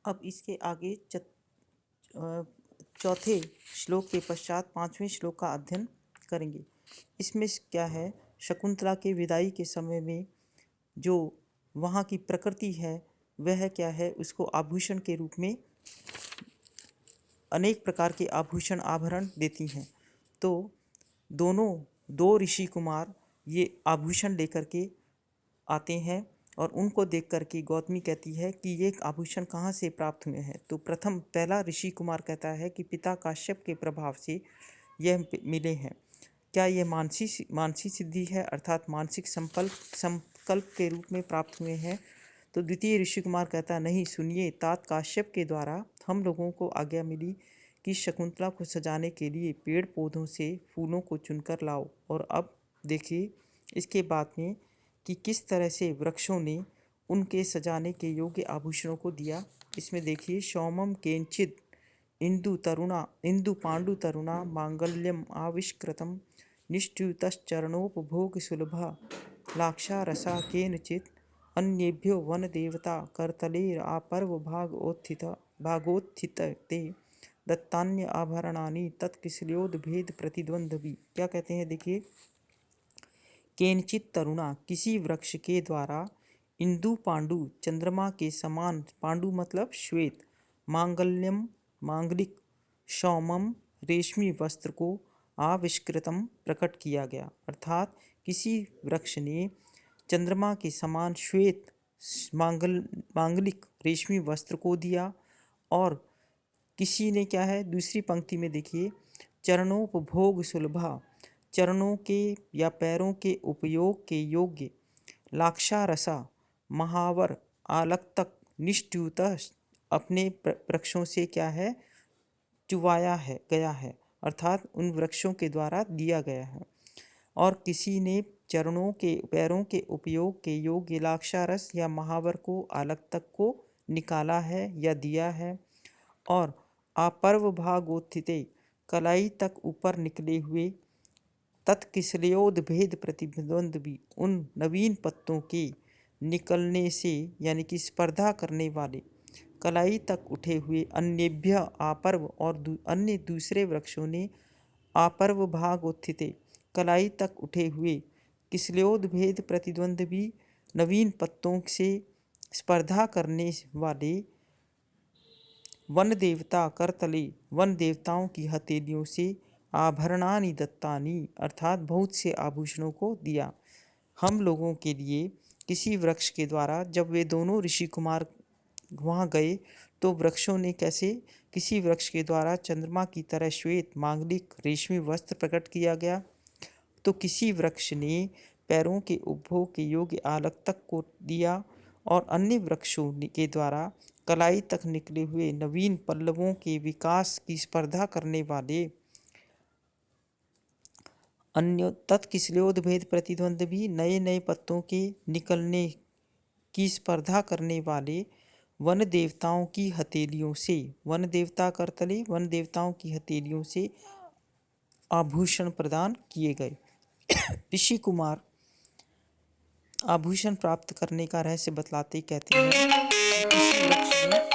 अब इसके आगे चौथे श्लोक के पश्चात पांचवें श्लोक का अध्ययन करेंगे। इसमें क्या है, शकुंतला के विदाई के समय में जो वहाँ की प्रकृति है वह क्या है, उसको आभूषण के रूप में अनेक प्रकार के आभूषण आभरण देती हैं। तो दो ऋषि कुमार ये आभूषण लेकर के आते हैं और उनको देख करके गौतमी कहती है कि ये आभूषण कहाँ से प्राप्त हुए हैं। तो पहला ऋषि कुमार कहता है कि पिता काश्यप के प्रभाव से यह मिले हैं। क्या ये मानसी सिद्धि है, अर्थात मानसिक संकल्प के रूप में प्राप्त हुए हैं। तो द्वितीय ऋषि कुमार कहता नहीं, सुनिए, तात काश्यप के द्वारा हम लोगों को आज्ञा मिली कि शकुंतला को सजाने के लिए पेड़ पौधों से फूलों को चुनकर लाओ। और अब देखिए इसके बाद में कि किस तरह से वृक्षों ने उनके सजाने के योग्य आभूषणों को दिया। इसमें देखिए, सौमम केंचित इंदु पांडु तरुणा मांगल्यम आविष्कृतम निष्ठ्युतश्चरणोपभोग सुलभा लाक्षा रसा केनचित अन्येभ्यो वन देवता करतलेर आपर्व भागोत्थित ते दत्तान्य आभरणानि तत्किसल्योद भेद प्रतिद्वंद्वी। क्या कहते हैं, देखिए, केनचित तरुणा, किसी वृक्ष के द्वारा, इंदु पांडु, चंद्रमा के समान, पांडु मतलब श्वेत, मांगल्यम मांगलिक, सौमम रेशमी वस्त्र को, आविष्कृतम प्रकट किया गया, अर्थात किसी वृक्ष ने चंद्रमा के समान श्वेत मांगलिक रेशमी वस्त्र को दिया। और किसी ने क्या है, दूसरी पंक्ति में देखिए, चरणोपभोग सुलभा, चरणों के या पैरों के उपयोग के योग्य, लाक्षा रसा, महावर, आलक्तक, निष्ठ्यूत, अपने वृक्षों से क्या है, चुवाया है गया है, अर्थात उन वृक्षों के द्वारा दिया गया है। और किसी ने पैरों के उपयोग के योग्य लाक्षारस या महावर को, आलक्तक को निकाला है या दिया है। और आपर्व भागोत्थिते, कलाई तक ऊपर निकले हुए, तत्किसलयोद भेद प्रतिद्वंद्वी, उन नवीन पत्तों के निकलने से यानी कि स्पर्धा करने वाले, कलाई तक उठे हुए, अन्येभ्य आपर्व, और अन्य दूसरे वृक्षों ने, आपर्व भागोत्थिते, कलाई तक उठे हुए, किसल्योद भेद प्रतिद्वंद्वी, नवीन पत्तों से स्पर्धा करने वाले, वन देवता करतले, वन देवताओं की हथेलियों से, आभरणानि दत्तानि, अर्थात बहुत से आभूषणों को दिया। हम लोगों के लिए किसी वृक्ष के द्वारा, जब वे दोनों ऋषि कुमार वहाँ गए तो वृक्षों ने कैसे, किसी वृक्ष के द्वारा चंद्रमा की तरह श्वेत मांगलिक रेशमी वस्त्र प्रकट किया गया, तो किसी वृक्ष ने पैरों के उपभोग के योग्य आलक्तक को दिया, और अन्य वृक्षों के द्वारा कलाई तक निकले हुए नवीन पल्लवों के विकास की स्पर्धा करने वाले, अन्य तत्किसल्योद भेद प्रतिद्वंद्वी, नए नए पत्तों के निकलने की स्पर्धा करने वाले वन देवताओं की हथेलियों से, वन देवता करतले, वन देवताओं की हथेलियों से आभूषण प्रदान किए गए। ऋषि कुमार आभूषण प्राप्त करने का रहस्य बतलाते कहते हैं कि किसी वृक्ष ने